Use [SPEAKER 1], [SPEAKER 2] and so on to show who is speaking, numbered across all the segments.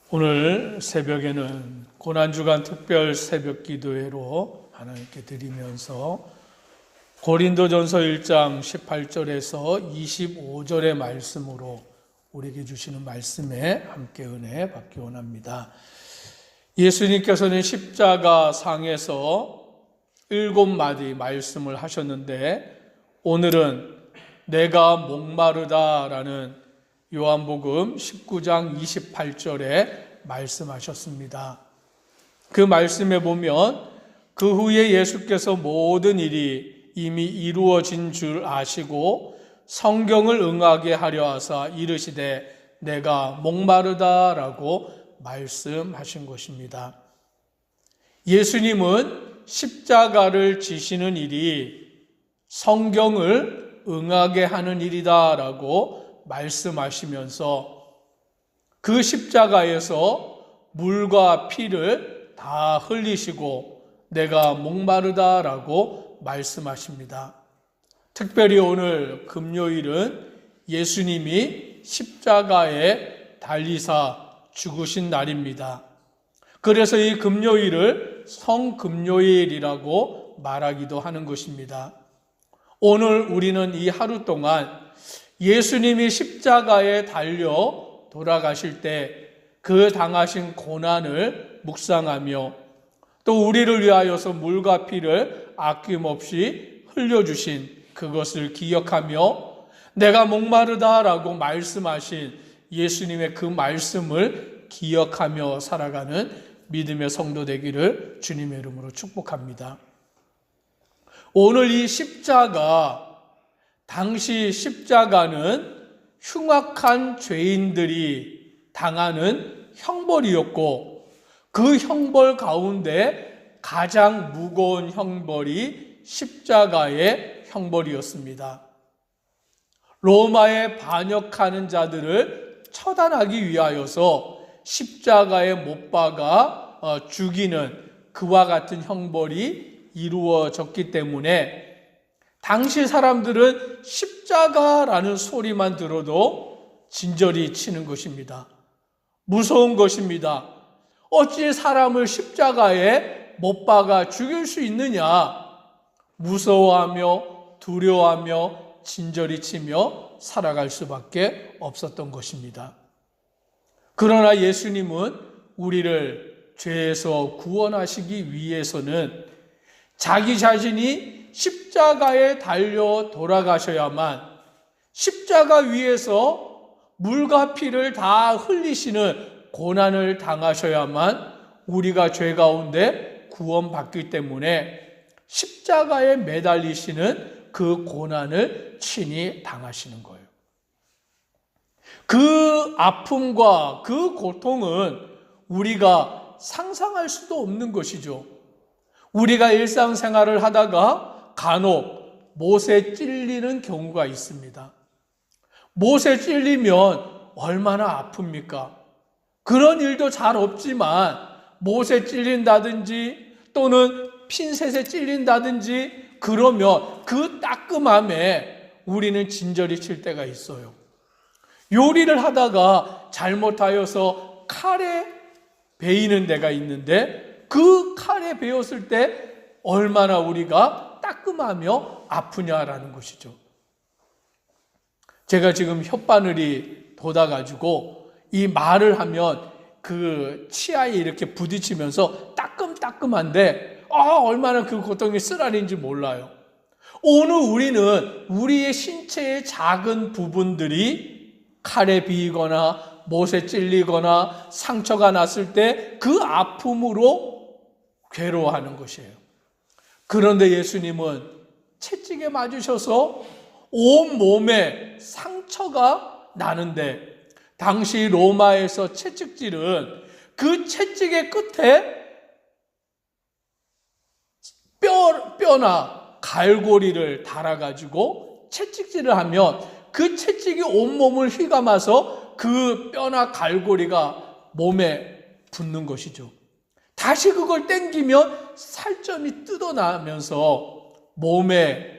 [SPEAKER 1] 오늘 새벽에는 고난주간 특별 새벽 기도회로 하나님께 드리면서 고린도전서 1장 18절에서 25절의 말씀으로 우리에게 주시는 말씀에 함께 은혜 받기 원합니다. 예수님께서는 십자가 상에서 7마디 말씀을 하셨는데 오늘은 내가 목마르다라는 요한복음 19장 28절에 말씀하셨습니다. 그 말씀에 보면 그 후에 예수께서 모든 일이 이미 이루어진 줄 아시고 성경을 응하게 하려 하사 이르시되 내가 목마르다라고 말씀하신 것입니다. 예수님은 십자가를 지시는 일이 성경을 응하게 하는 일이다라고 말씀하시면서 그 십자가에서 물과 피를 다 흘리시고 내가 목마르다라고 말씀하십니다. 특별히 오늘 금요일은 예수님이 십자가에 달리사 죽으신 날입니다. 그래서 이 금요일을 성금요일이라고 말하기도 하는 것입니다. 오늘 우리는 이 하루 동안 예수님이 십자가에 달려 돌아가실 때 그 당하신 고난을 묵상하며 또 우리를 위하여서 물과 피를 아낌없이 흘려주신 그것을 기억하며 내가 목마르다라고 말씀하신 예수님의 그 말씀을 기억하며 살아가는 믿음의 성도 되기를 주님의 이름으로 축복합니다. 오늘 이 십자가, 당시 십자가는 흉악한 죄인들이 당하는 형벌이었고 그 형벌 가운데 가장 무거운 형벌이 십자가의 형벌이었습니다. 로마에 반역하는 자들을 처단하기 위하여서 십자가에 못 박아 죽이는 그와 같은 형벌이 이루어졌기 때문에 당시 사람들은 십자가라는 소리만 들어도 진저리 치는 것입니다. 무서운 것입니다. 어찌 사람을 십자가에 못 박아 죽일 수 있느냐? 무서워하며 두려워하며 진저리 치며 살아갈 수밖에 없었던 것입니다. 그러나 예수님은 우리를 죄에서 구원하시기 위해서는 자기 자신이 십자가에 달려 돌아가셔야만, 십자가 위에서 물과 피를 다 흘리시는 고난을 당하셔야만 우리가 죄 가운데 구원받기 때문에 십자가에 매달리시는 그 고난을 친히 당하시는 거예요. 그 아픔과 그 고통은 우리가 상상할 수도 없는 것이죠. 우리가 일상생활을 하다가 간혹 못에 찔리는 경우가 있습니다. 못에 찔리면 얼마나 아픕니까? 그런 일도 잘 없지만 못에 찔린다든지 또는 핀셋에 찔린다든지 그러면 그 따끔함에 우리는 진저리 칠 때가 있어요. 요리를 하다가 잘못하여서 칼에 베이는 데가 있는데 그 칼에 베었을 때 얼마나 우리가 따끔하며 아프냐라는 것이죠. 제가 지금 혓바늘이 돋아가지고 이 말을 하면 그 치아에 이렇게 부딪히면서 따끔따끔한데 얼마나 그 고통이 쓰라린지 몰라요. 오늘 우리는 우리의 신체의 작은 부분들이 칼에 비이거나 못에 찔리거나 상처가 났을 때 그 아픔으로 괴로워하는 것이에요. 그런데 예수님은 채찍에 맞으셔서 온 몸에 상처가 나는데 당시 로마에서 채찍질은 그 채찍의 끝에 뼈나 갈고리를 달아가지고 채찍질을 하면 그 채찍이 온몸을 휘감아서 그 뼈나 갈고리가 몸에 붙는 것이죠. 다시 그걸 당기면 살점이 뜯어나면서 몸에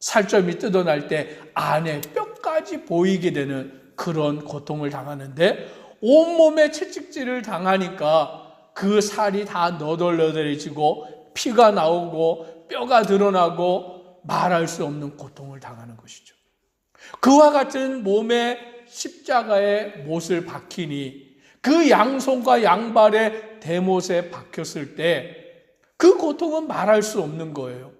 [SPEAKER 1] 살점이 뜯어날 때 안에 뼈까지 보이게 되는 그런 고통을 당하는데 온몸에 채찍질을 당하니까 그 살이 다 너덜너덜해지고 피가 나오고 뼈가 드러나고 말할 수 없는 고통을 당하는 것이죠. 그와 같은 몸에 십자가의 못을 박히니 그 양손과 양발의 대못에 박혔을 때 그 고통은 말할 수 없는 거예요.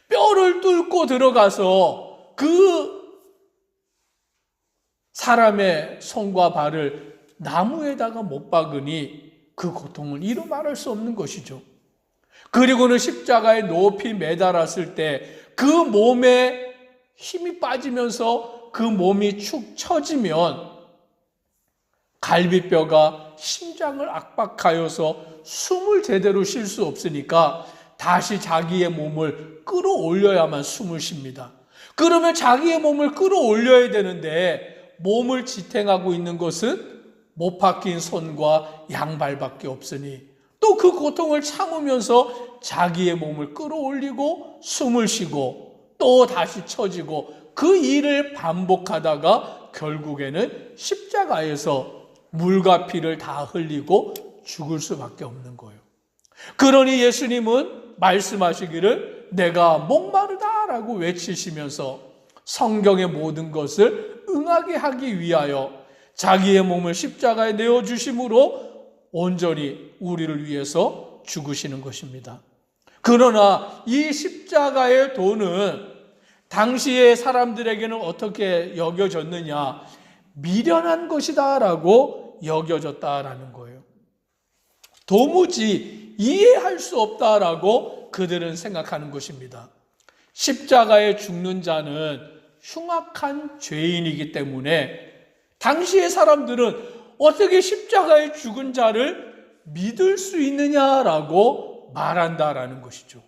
[SPEAKER 1] 뼈를 뚫고 들어가서 그 사람의 손과 발을 나무에다가 못 박으니 그 고통을 이루 말할 수 없는 것이죠. 그리고는 십자가에 높이 매달았을 때 그 몸에 힘이 빠지면서 그 몸이 축 처지면 갈비뼈가 심장을 압박하여서 숨을 제대로 쉴 수 없으니까 다시 자기의 몸을 끌어올려야만 숨을 쉽니다. 그러면 자기의 몸을 끌어올려야 되는데 몸을 지탱하고 있는 것은 못 박힌 손과 양발밖에 없으니 또 그 고통을 참으면서 자기의 몸을 끌어올리고 숨을 쉬고 또 다시 처지고 그 일을 반복하다가 결국에는 십자가에서 물과 피를 다 흘리고 죽을 수밖에 없는 거예요. 그러니 예수님은 말씀하시기를 내가 목마르다라고 외치시면서 성경의 모든 것을 응하게 하기 위하여 자기의 몸을 십자가에 내어주심으로 온전히 우리를 위해서 죽으시는 것입니다. 그러나 이 십자가의 도는 당시의 사람들에게는 어떻게 여겨졌느냐? 미련한 것이다라고 여겨졌다라는 거예요. 도무지 이해할 수 없다라고 그들은 생각하는 것입니다. 십자가에 죽는 자는 흉악한 죄인이기 때문에 당시의 사람들은 어떻게 십자가에 죽은 자를 믿을 수 있느냐라고 말한다라는 것이죠.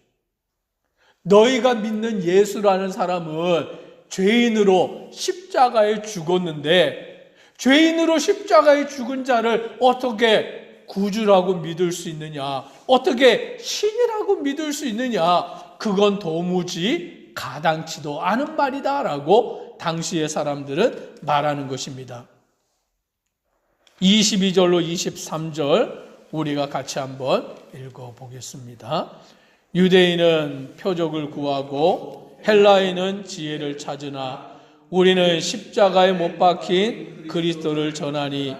[SPEAKER 1] 너희가 믿는 예수라는 사람은 죄인으로 십자가에 죽었는데 죄인으로 십자가에 죽은 자를 어떻게 구주라고 믿을 수 있느냐? 어떻게 신이라고 믿을 수 있느냐? 그건 도무지 가당치도 않은 말이다라고 당시의 사람들은 말하는 것입니다. 22절로 23절 우리가 같이 한번 읽어보겠습니다. 유대인은 표적을 구하고 헬라인은 지혜를 찾으나 우리는 십자가에 못 박힌 그리스도를 전하니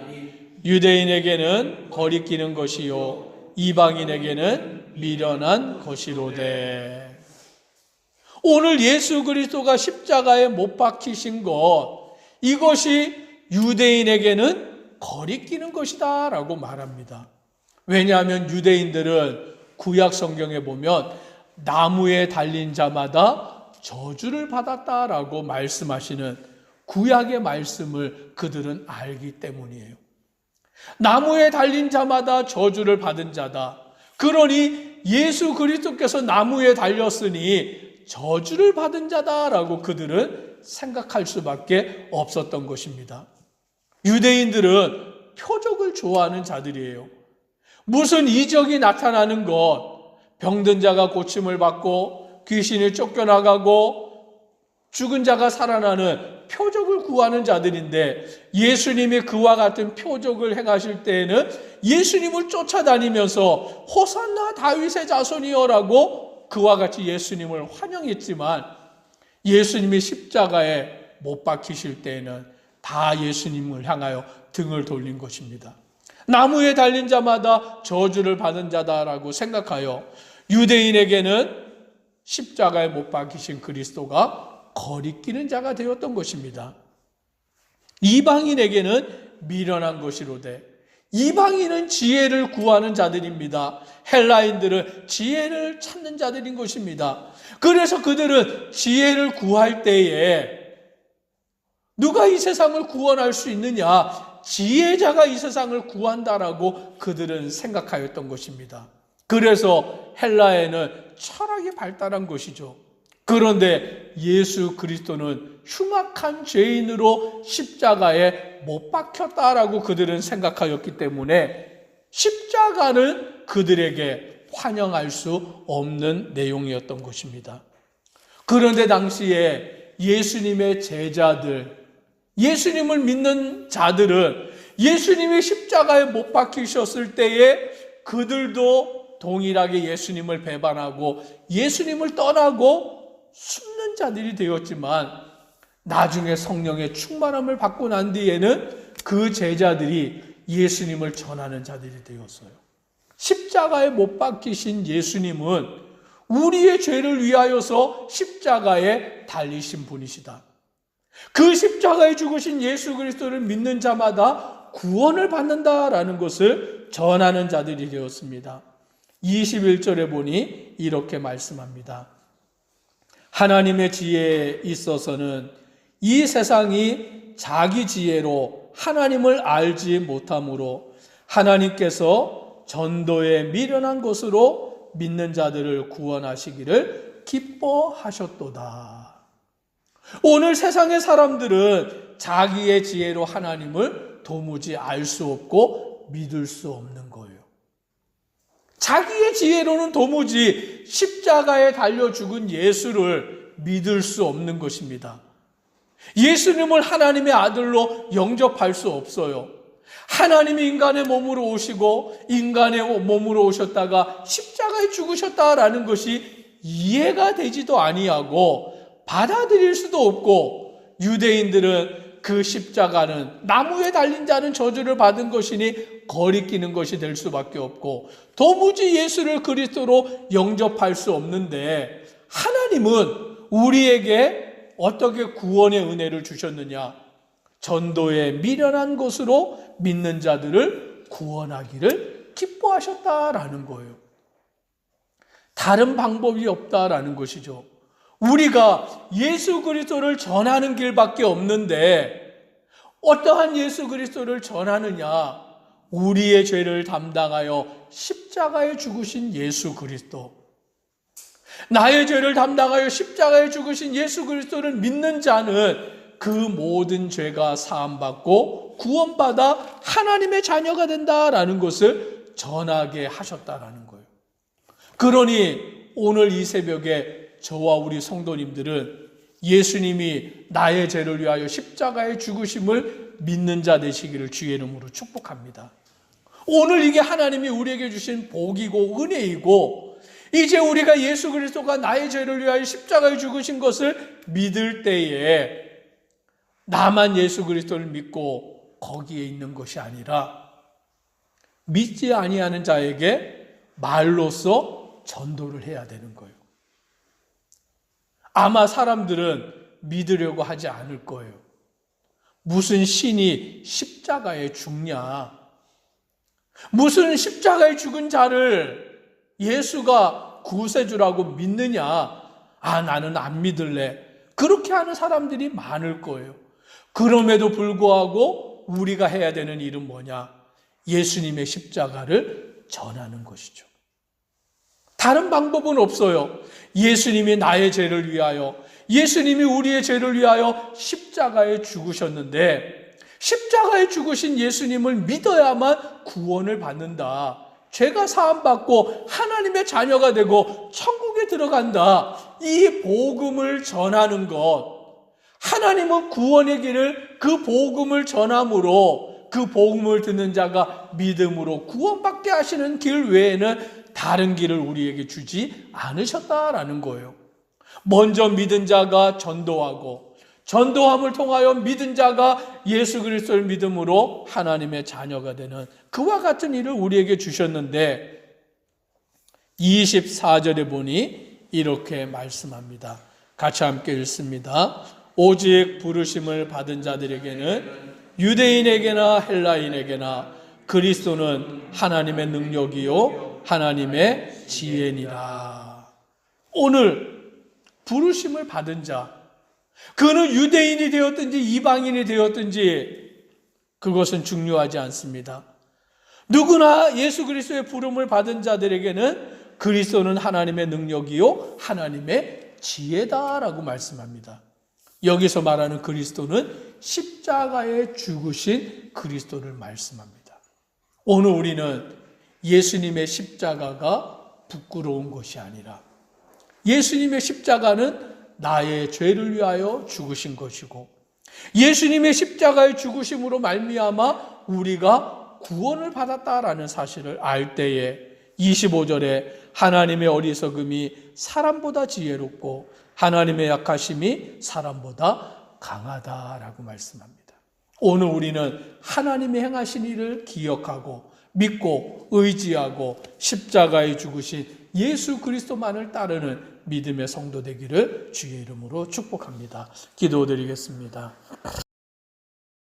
[SPEAKER 1] 유대인에게는 거리끼는 것이요 이방인에게는 미련한 것이로되. 오늘 예수 그리스도가 십자가에 못 박히신 것, 이것이 유대인에게는 거리끼는 것이다 라고 말합니다. 왜냐하면 유대인들은 구약 성경에 보면 나무에 달린 자마다 저주를 받았다라고 말씀하시는 구약의 말씀을 그들은 알기 때문이에요. 나무에 달린 자마다 저주를 받은 자다. 그러니 예수 그리스도께서 나무에 달렸으니 저주를 받은 자다라고 그들은 생각할 수밖에 없었던 것입니다. 유대인들은 표적을 좋아하는 자들이에요. 무슨 이적이 나타나는 것, 병든 자가 고침을 받고 귀신이 쫓겨나가고 죽은 자가 살아나는 표적을 구하는 자들인데 예수님이 그와 같은 표적을 행하실 때에는 예수님을 쫓아다니면서 호산나 다윗의 자손이여라고 그와 같이 예수님을 환영했지만 예수님이 십자가에 못 박히실 때에는 다 예수님을 향하여 등을 돌린 것입니다. 나무에 달린 자마다 저주를 받은 자다라고 생각하여 유대인에게는 십자가에 못 박히신 그리스도가 거리끼는 자가 되었던 것입니다. 이방인에게는 미련한 것이로되, 이방인은 지혜를 구하는 자들입니다. 헬라인들은 지혜를 찾는 자들인 것입니다. 그래서 그들은 지혜를 구할 때에 누가 이 세상을 구원할 수 있느냐? 지혜자가 이 세상을 구한다라고 그들은 생각하였던 것입니다. 그래서 헬라에는 철학이 발달한 것이죠. 그런데 예수 그리스도는 흉악한 죄인으로 십자가에 못 박혔다라고 그들은 생각하였기 때문에 십자가는 그들에게 환영할 수 없는 내용이었던 것입니다. 그런데 당시에 예수님의 제자들, 예수님을 믿는 자들은 예수님이 십자가에 못 박히셨을 때에 그들도 동일하게 예수님을 배반하고 예수님을 떠나고 숨는 자들이 되었지만, 나중에 성령의 충만함을 받고 난 뒤에는 그 제자들이 예수님을 전하는 자들이 되었어요. 십자가에 못 박히신 예수님은 우리의 죄를 위하여서 십자가에 달리신 분이시다. 그 십자가에 죽으신 예수 그리스도를 믿는 자마다 구원을 받는다라는 것을 전하는 자들이 되었습니다. 21절에 보니 이렇게 말씀합니다. 하나님의 지혜에 있어서는 이 세상이 자기 지혜로 하나님을 알지 못하므로 하나님께서 전도에 미련한 것으로 믿는 자들을 구원하시기를 기뻐하셨도다. 오늘 세상의 사람들은 자기의 지혜로 하나님을 도무지 알 수 없고 믿을 수 없는 거예요. 자기의 지혜로는 도무지 십자가에 달려 죽은 예수를 믿을 수 없는 것입니다. 예수님을 하나님의 아들로 영접할 수 없어요. 하나님이 인간의 몸으로 오시고 인간의 몸으로 오셨다가 십자가에 죽으셨다라는 것이 이해가 되지도 아니하고 받아들일 수도 없고, 유대인들은 그 십자가는 나무에 달린 자는 저주를 받은 것이니 거리끼는 것이 될 수밖에 없고, 도무지 예수를 그리스도로 영접할 수 없는데, 하나님은 우리에게 어떻게 구원의 은혜를 주셨느냐? 전도에 미련한 것으로 믿는 자들을 구원하기를 기뻐하셨다라는 거예요. 다른 방법이 없다라는 것이죠. 우리가 예수 그리스도를 전하는 길밖에 없는데, 어떠한 예수 그리스도를 전하느냐? 우리의 죄를 담당하여 십자가에 죽으신 예수 그리스도. 나의 죄를 담당하여 십자가에 죽으신 예수 그리스도를 믿는 자는 그 모든 죄가 사함받고 구원받아 하나님의 자녀가 된다라는 것을 전하게 하셨다라는 거예요. 그러니 오늘 이 새벽에 저와 우리 성도님들은 예수님이 나의 죄를 위하여 십자가에 죽으심을 믿는 자 되시기를 주의 이름으로 축복합니다. 오늘 이게 하나님이 우리에게 주신 복이고 은혜이고, 이제 우리가 예수 그리스도가 나의 죄를 위하여 십자가에 죽으신 것을 믿을 때에 나만 예수 그리스도를 믿고 거기에 있는 것이 아니라 믿지 아니하는 자에게 말로써 전도를 해야 되는 거예요. 아마 사람들은 믿으려고 하지 않을 거예요. 무슨 신이 십자가에 죽냐? 무슨 십자가에 죽은 자를 예수가 구세주라고 믿느냐? 아, 나는 안 믿을래. 그렇게 하는 사람들이 많을 거예요. 그럼에도 불구하고 우리가 해야 되는 일은 뭐냐? 예수님의 십자가를 전하는 것이죠. 다른 방법은 없어요. 예수님이 나의 죄를 위하여, 예수님이 우리의 죄를 위하여 십자가에 죽으셨는데, 십자가에 죽으신 예수님을 믿어야만 구원을 받는다. 죄가 사함받고 하나님의 자녀가 되고 천국에 들어간다. 이 복음을 전하는 것, 하나님은 구원의 길을 그 복음을 전함으로, 그 복음을 듣는 자가 믿음으로 구원받게 하시는 길 외에는 다른 길을 우리에게 주지 않으셨다라는 거예요. 먼저 믿은 자가 전도하고, 전도함을 통하여 믿은 자가 예수 그리스도를 믿음으로 하나님의 자녀가 되는 그와 같은 일을 우리에게 주셨는데, 24절에 보니 이렇게 말씀합니다. 같이 함께 읽습니다. 오직 부르심을 받은 자들에게는, 유대인에게나 헬라인에게나 그리스도는 하나님의 능력이요 하나님의 지혜니라. 오늘 부르심을 받은 자, 그는 유대인이 되었든지 이방인이 되었든지 그것은 중요하지 않습니다. 누구나 예수 그리스도의 부름을 받은 자들에게는 그리스도는 하나님의 능력이요 하나님의 지혜다라고 말씀합니다. 여기서 말하는 그리스도는 십자가에 죽으신 그리스도를 말씀합니다. 오늘 우리는 예수님의 십자가가 부끄러운 것이 아니라, 예수님의 십자가는 나의 죄를 위하여 죽으신 것이고, 예수님의 십자가의 죽으심으로 말미암아 우리가 구원을 받았다라는 사실을 알 때에 25절에 하나님의 어리석음이 사람보다 지혜롭고 하나님의 약하심이 사람보다 강하다라고 말씀합니다. 오늘 우리는 하나님의 행하신 일을 기억하고 믿고 의지하고 십자가에 죽으신 예수 그리스도만을 따르는 믿음의 성도 되기를 주의 이름으로 축복합니다. 기도드리겠습니다.